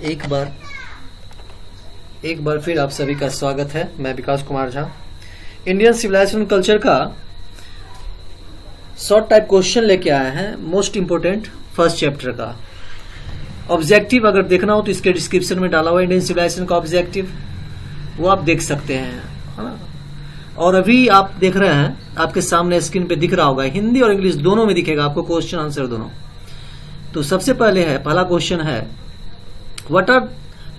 एक बार फिर आप सभी का स्वागत है। मैं Vikas Kumar Jha. Indian civilization culture का शॉर्ट टाइप क्वेश्चन लेके आए हैं, मोस्ट इंपोर्टेंट फर्स्ट चैप्टर का। ऑब्जेक्टिव अगर देखना हो तो इसके डिस्क्रिप्शन में डाला हुआ इंडियन सिविलाइजेशन का ऑब्जेक्टिव, वो आप देख सकते हैं, है ना। और अभी आप देख रहे हैं, आपके सामने स्क्रीन पे दिख रहा होगा, हिंदी और इंग्लिश दोनों में दिखेगा आपको क्वेश्चन आंसर दोनों। तो सबसे पहला क्वेश्चन है, what are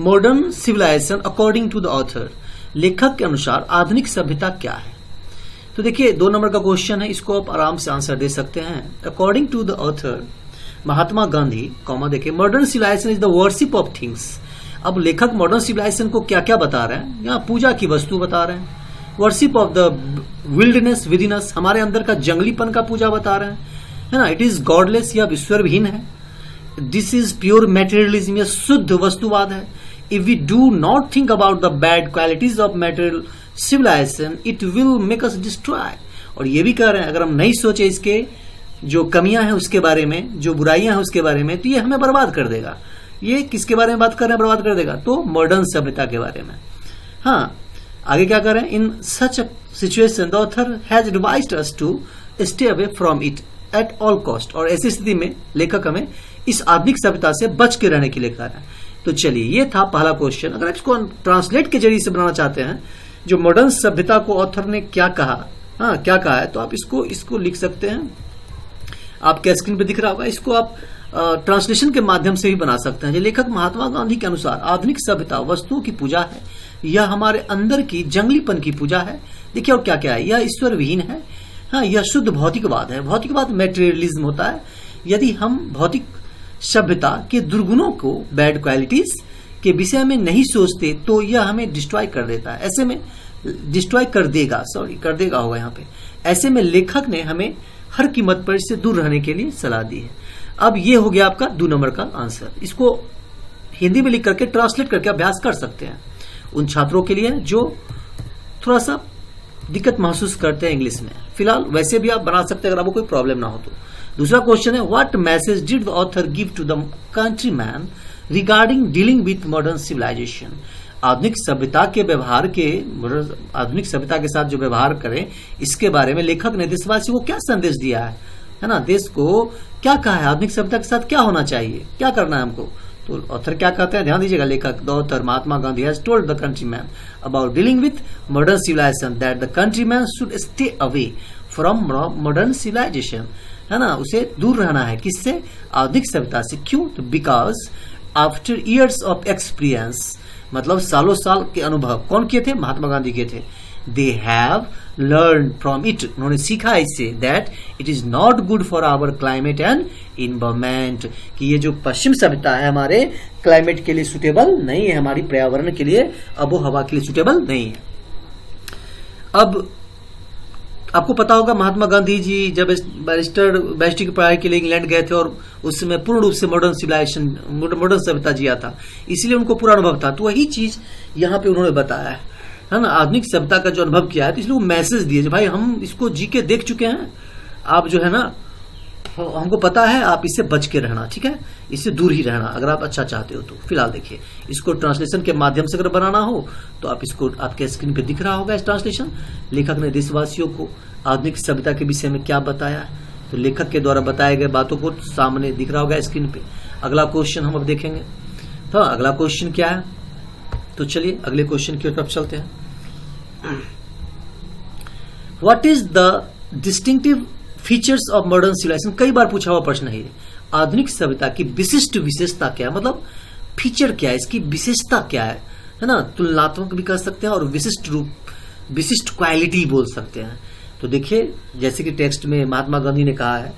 modern civilization according to the author. लेखक के अनुसार आधुनिक सभ्यता क्या है। तो देखिए 2 नंबर का क्वेश्चन है, इसको आप आराम से आंसर दे सकते हैं। According to the author Mahatma Gandhi, देखिए modern civilization is the worship of things. अब लेखक मॉडर्न सिविलाइजेशन को क्या क्या बता रहे हैं, यहाँ पूजा की वस्तु बता रहे हैं, worship of the wildness within us, हमारे अंदर का जंगलीपन का पूजा बता रहे हैं, है ना। इट इज गॉडलेस, यह ईश्वरविहीन है। दिस इज प्योर मेटेरियलिज्म, यह शुद्ध वस्तुवाद है। If we do not think about the bad qualities of material civilization it will make us destroy. और ये भी कह रहे हैं, अगर हम नहीं सोचे इसके जो कमियां हैं उसके बारे में, जो बुराइयां हैं उसके बारे में, तो ये हमें बर्बाद कर देगा। ये किसके बारे में बात कर रहे हैं, बर्बाद कर देगा? तो मॉडर्न सभ्यता के बारे में। हाँ, आगे क्या कर रहे हैं, in such situation the author has advised us to stay away from it at all cost. और ऐसी स्थिति में लेखक हमें इस आधुनिक सभ्यता से बच के रहने के लिए कह रहा है। तो चलिए, ये था पहला क्वेश्चन। अगर इसको ट्रांसलेट के जरिए से बनाना चाहते हैं, जो मॉडर्न सभ्यता को ऑथर ने क्या कहा, क्या कहा है, तो आप इसको लिख सकते हैं। आपके स्क्रीन पे दिख रहा होगा, इसको आप ट्रांसलेशन के माध्यम से भी बना सकते हैं। जो लेखक महात्मा गांधी के अनुसार आधुनिक सभ्यता वस्तुओं की पूजा है, यह हमारे अंदर की जंगलीपन की पूजा है। देखिए और क्या क्या है, यह ईश्वर विहीन है। हाँ, यह शुद्ध भौतिकवाद है। भौतिकवाद मेटेरियलिज्म होता है। यदि हम भौतिक सभ्यता के दुर्गुणों को, बैड क्वालिटीज के विषय में नहीं सोचते, तो यह हमें डिस्ट्रॉय कर देता है। ऐसे में डिस्ट्रॉय कर देगा होगा यहाँ पे। ऐसे में लेखक ने हमें हर कीमत पर इससे दूर रहने के लिए सलाह दी है। अब ये हो गया आपका 2 नंबर का आंसर। इसको हिंदी में लिख करके ट्रांसलेट करके अभ्यास कर सकते हैं उन छात्रों के लिए जो थोड़ा सा दिक्कत महसूस करते हैं इंग्लिश में। फिलहाल वैसे भी आप बना सकते हैं अगर आपको कोई प्रॉब्लम ना हो तो। दूसरा क्वेश्चन है, what message did the author give to the countryman regarding dealing with modern civilization. आधुनिक सभ्यता के साथ जो व्यवहार करें, इसके बारे में लेखक ने देशवासियों को क्या संदेश दिया है ना। देश को क्या कहा है, आधुनिक सभ्यता के साथ क्या होना चाहिए, क्या करना है हमको। तो ऑथर क्या कहते हैं, ध्यान दीजिएगा। लेखक the author Mahatma Gandhi has told the countryman about dealing with modern civilization that the countryman should stay away from modern civilization, है ना। उसे दूर रहना है, किससे, आधुनिक सभ्यता से। क्यों? तो because after years of experience, मतलब सालों साल के अनुभव कौन किए थे, महात्मा गांधी के थे। They have learn from it, उन्होंने सीखा इससे, that it is not good for our climate and environment, कि ये जो पश्चिम सभ्यता है हमारे क्लाइमेट के लिए सुटेबल नहीं है, हमारी पर्यावरण के लिए, आबो हवा के लिए सुटेबल नहीं है। अब आपको पता होगा महात्मा गांधी जी जब बैरिस्टर की पढ़ाई के लिए इंग्लैंड गए थे और उस समय पूर्ण रूप से मॉडर्न सभ्यता जिया था, इसलिए उनको पूरा अनुभव था। तो वही चीज यहाँ पे उन्होंने बताया है ना, आधुनिक सभ्यता का जो अनुभव किया है, तो इसलिए वो मैसेज दिए, भाई हम इसको जी के देख चुके हैं, आप जो है ना, हमको पता है, आप इससे बच के रहना, ठीक है, इससे दूर ही रहना अगर आप अच्छा चाहते हो तो। फिलहाल देखिए, इसको ट्रांसलेशन के माध्यम से अगर बनाना हो तो आप इसको, आपके स्क्रीन पे दिख रहा होगा इस ट्रांसलेशन। लेखक ने देशवासियों को आधुनिक सभ्यता के विषय में क्या बताया, तो लेखक के द्वारा बताए गए बातों को सामने दिख रहा होगा स्क्रीन पे। अगला क्वेश्चन हम अब देखेंगे। तो अगला क्वेश्चन क्या है, तो चलिए अगले क्वेश्चन की तरफ चलते हैं। What is the distinctive features of modern civilization. कई बार पूछा हुआ प्रश्न है, आधुनिक सभ्यता की विशिष्ट विशेषता क्या है, मतलब फीचर क्या है, इसकी विशेषता क्या है ना। तुलनात्मक भी कह सकते हैं और विशिष्ट क्वालिटी बोल सकते हैं। तो देखिए, जैसे कि टेक्स्ट में महात्मा गांधी ने कहा है,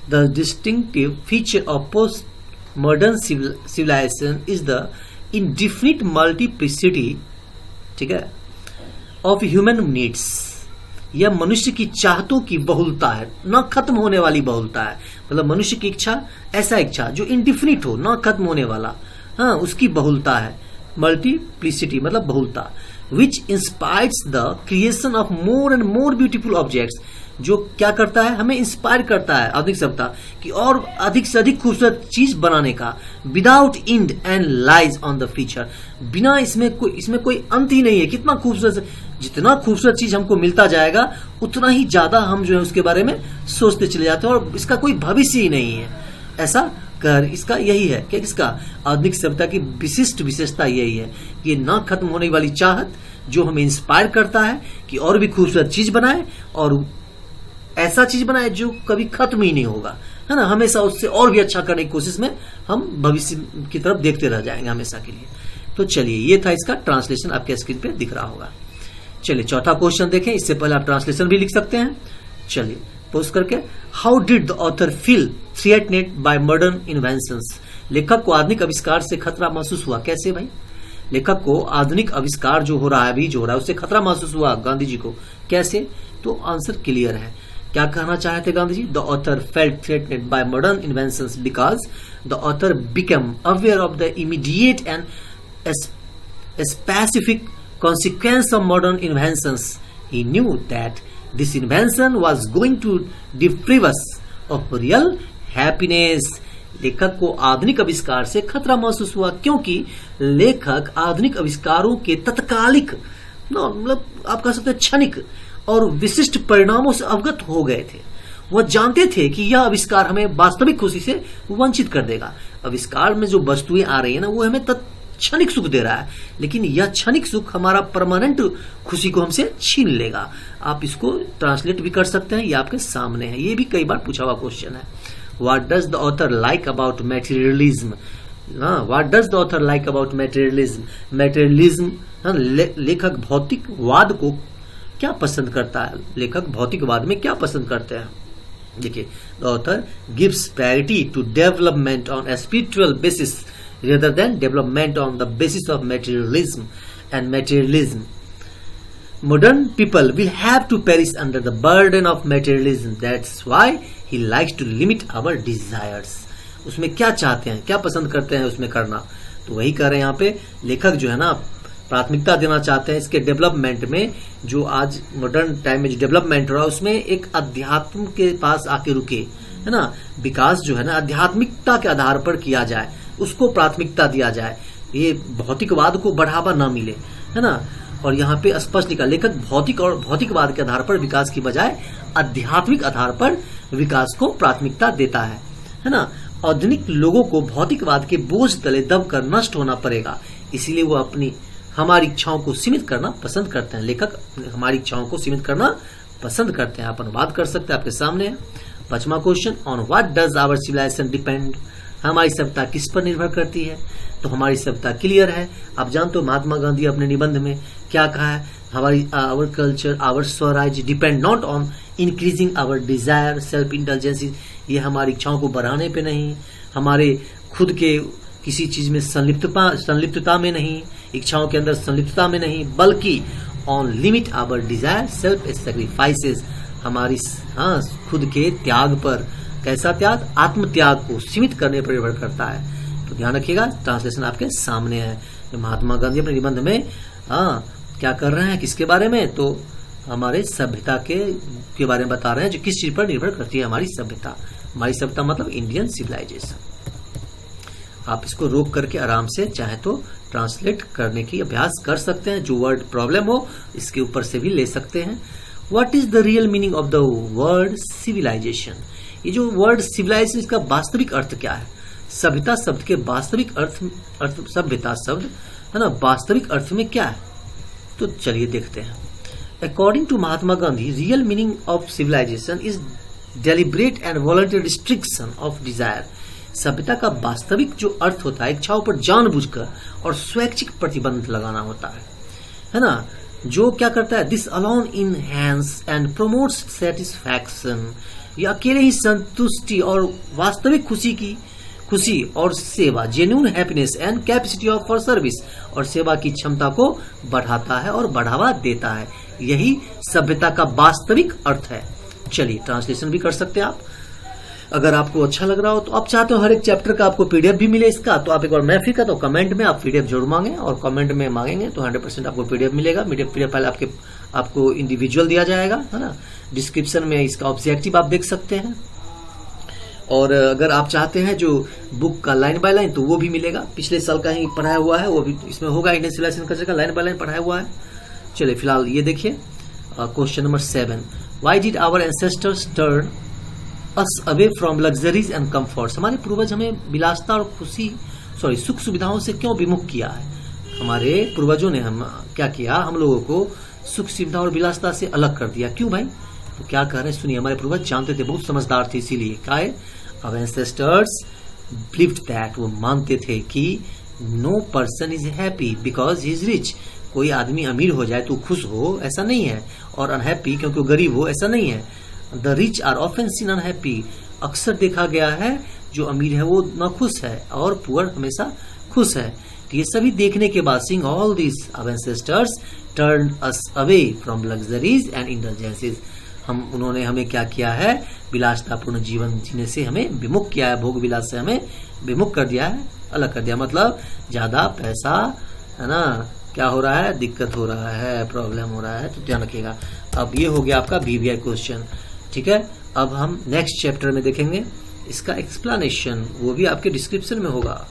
the distinctive feature of post modern civilization is the indefinite multiplicity, ठीक है, ऑफ ह्यूमन नीड्स। यह मनुष्य की चाहतों की बहुलता है, न खत्म होने वाली बहुलता है। मतलब मनुष्य की इच्छा, ऐसा इच्छा जो इंडिफिनिट हो, न खत्म होने वाला, हाँ, उसकी बहुलता है। मल्टीप्लिसिटी मतलब बहुलता। Which inspires the creation of more and more beautiful objects, जो क्या करता है, हमें इंस्पायर करता है आधुनिक सभ्यता कि और अधिक से अधिक खूबसूरत चीज बनाने का, without and and lies on the future, बिना इसमें कोई अंत ही नहीं है। कितना खूबसूरत, जितना खूबसूरत चीज हमको मिलता जाएगा उतना ही ज्यादा हम जो है उसके बारे में सोचते चले जाते हैं और इसका कोई भविष्य ही नहीं है। ऐसा कर इसका यही है कि इसका आधुनिक सभ्यता की विशिष्ट विशेषता यही है कि ये ना खत्म होने वाली चाहत जो हमें इंस्पायर करता है कि और भी खूबसूरत चीज बनाए और ऐसा चीज बनाए जो कभी खत्म ही नहीं होगा, है ना। हमेशा उससे और भी अच्छा करने की कोशिश में हम भविष्य की तरफ देखते रह जाएंगे हमेशा के लिए। तो चलिए, ये था इसका ट्रांसलेशन, आपके स्क्रीन पे दिख रहा होगा। चलिए चौथा क्वेश्चन देखें, इससे पहले आप ट्रांसलेशन भी लिख सकते हैं। चलिए पोस्ट करके, how did the author feel threatened by modern inventions. लेखक को आधुनिक आविष्कार से खतरा महसूस हुआ। कैसे भाई? लेखक को आधुनिक आविष्कार जो हो रहा है, अभी जो हो रहा है, उससे खतरा महसूस हुआ गांधी जी को। कैसे? तो आंसर क्लियर है। क्या कहना चाहते Gandhi ji? The author felt threatened by modern inventions because the author become aware of the immediate and specific consequence of modern inventions. He knew that this invention was going to deprive us of real happiness. लेखक को आधुनिक आविष्कार से खतरा महसूस हुआ क्योंकि लेखक आधुनिक आविष्कारों के तत्कालिक, मतलब आप कह सकते हैं क्षणिक और विशिष्ट परिणामों से अवगत हो गए थे। वह जानते थे कि यह आविष्कार हमें वास्तविक खुशी से वंचित कर देगा। आविष्कार में जो वस्तुएं आ रही है ना, वो हमें क्षणिक सुख दे रहा है, लेकिन यह क्षणिक सुख हमारा परमानेंट खुशी को हमसे छीन लेगा। आप इसको ट्रांसलेट भी कर सकते हैं, ये आपके सामने है। ये भी कई बार पूछा हुआ क्वेश्चन है। What does the author like about materialism. What does the author like about materialism. Materialism, लेखक भौतिकवाद को क्या पसंद करता है? लेखक भौतिकवाद में क्या पसंद करते हैं? देखिए, the author gives priority to development on a spiritual basis rather than development on the basis of materialism and materialism. Modern people will have to perish under the burden of materialism. That's why he likes to limit our desires. उसमें क्या चाहते हैं, क्या पसंद करते हैं उसमें करना, तो वही कर रहे हैं यहाँ पे। लेखक जो है ना, प्राथमिकता देना चाहते हैं इसके डेवलपमेंट में। जो आज मॉडर्न टाइम में जो डेवलपमेंट हो रहा है उसमें एक अध्यात्म के पास आके रुके, है ना। विकास जो है ना आध्यात्मिकता के आधार पर किया जाए, उसको प्राथमिकता दिया जाए, ये भौतिकवाद को बढ़ावा ना मिले, है ना। और यहाँ पे स्पष्ट लिखा, लेखक भौतिक और भौतिकवाद के आधार पर विकास की बजाय आध्यात्मिक आधार पर विकास को प्राथमिकता देता है ना। आधुनिक लोगों को भौतिकवाद के बोझ तले दबकर नष्ट होना पड़ेगा, इसीलिए वो अपनी हमारी इच्छाओं को सीमित करना पसंद करते हैं। लेखक हमारी इच्छाओं को सीमित करना पसंद करते हैं। आप अनुवाद कर सकते हैं, आपके सामने है। पांचवा question, on what does our civilization depend. हमारी सभ्यता किस पर निर्भर करती है? तो हमारी सभ्यता क्लियर है। आप जानते हो महात्मा गांधी अपने निबंध में क्या कहा है? हमारी our culture, our swaraj depend not on increasing our desire self intelligency. ये हमारी इच्छाओं को बढ़ाने पे नहीं, हमारे खुद के किसी चीज में संलिप्तता में नहीं, इच्छाओं के अंदर संलिप्तता में नहीं, बल्कि on limit our desire self sacrifices. हमारी खुद के त्याग पर। कैसा त्याग? आत्म त्याग को सीमित करने पर निर्भर करता है। तो ध्यान रखिएगा, ट्रांसलेशन आपके सामने है। महात्मा गांधी अपने निबंध में क्या कर रहे हैं, किसके बारे में? तो हमारे सभ्यता के बारे में बता रहे हैं, जो किस चीज पर निर्भर करती है हमारी सभ्यता। हमारी सभ्यता मतलब इंडियन सिविलाइजेशन। आप इसको रोक करके आराम से चाहे तो ट्रांसलेट करने की अभ्यास कर सकते हैं। जो वर्ड प्रॉब्लम हो इसके ऊपर से भी ले सकते हैं। What is the real meaning of the word civilization. ये जो वर्ड सिविलाइजेशन, इसका वास्तविक अर्थ क्या है? सभ्यता शब्द के वास्तविक अर्थ सभ्यता शब्द है ना, वास्तविक अर्थ में क्या है? तो चलिए देखते हैं। According to Mahatma Gandhi, real meaning of civilization is deliberate and voluntary restriction of desire. सभ्यता का वास्तविक जो अर्थ होता है, इच्छाओं पर जानबूझकर और स्वैच्छिक प्रतिबंध लगाना होता है ना। जो क्या करता है? This alone enhance and promotes satisfaction. ये अकेले ही संतुष्टि और वास्तविक खुशी और सेवा, genuine happiness and capacity of for service, और सेवा की क्षमता को बढ़ाता है और बढ़ावा देता है। यही सभ्यता का वास्तविक अर्थ है। चलिए ट्रांसलेशन भी कर सकते हैं आप। अगर आपको अच्छा लग रहा हो तो आप चाहते हो हर एक चैप्टर का आपको पीडीएफ भी मिले इसका, तो आप एक बार मैं फिर तो कमेंट में आप पीडीएफ जरूर मांगे, और कमेंट में मांगेंगे तो 100% आपको पीडीएफ मिलेगा। पीडीएफ पहले आपको इंडिविजुअल दिया जाएगा, है ना। डिस्क्रिप्शन में इसका ऑब्जेक्टिव आप देख सकते हैं, और अगर आप चाहते हैं जो बुक का लाइन बाय लाइन तो वो भी मिलेगा, पिछले साल का ही पढ़ाया हुआ है वो भी इसमें होगा। इंडियन सिविलाइजेशन कल्चर का लाइन बाय लाइन पढ़ाया हुआ है। चलिए फिलहाल ये देखिए question number 7, why did our ancestors turn us away from luxuries and comforts. हमारे पूर्वज हमें विलासता और सुख सुविधाओं से क्यों विमुख किया है। हमारे पूर्वजों ने हम क्या किया, हम लोगों को सुख सुविधा और विलासता से अलग कर दिया। क्यों भाई, तो क्या कह रहे हैं सुनिए। हमारे पूर्वज जानते थे, बहुत समझदार थे, इसीलिए क्या है, आवर एंसेस्टर्स बिलीव्ड दैट, वो मानते थे कि no person is happy because he is rich. कोई आदमी अमीर हो जाए तो खुश हो, ऐसा नहीं है, और अनहैप्पी क्योंकि वो गरीब हो, ऐसा नहीं है। The rich are often seen unhappy. अक्सर देखा गया है जो अमीर है वो न खुश है, और पुअर हमेशा खुश है। तो ये सभी देखने के बाद seeing all this our ancestors turn us away from luxuries and indulgences. उन्होंने हमें क्या किया है, विलासतापूर्ण जीवन जीने से हमें विमुख किया है, भोग विलास से हमें विमुख कर दिया है, अलग कर दिया। मतलब ज्यादा पैसा, है ना, क्या हो रहा है, दिक्कत हो रहा है, प्रॉब्लम हो रहा है, तो ध्यान रखिएगा। अब ये हो गया आपका बीवीआई क्वेश्चन, ठीक है। अब हम नेक्स्ट चैप्टर में देखेंगे इसका एक्सप्लेनेशन, वो भी आपके डिस्क्रिप्शन में होगा।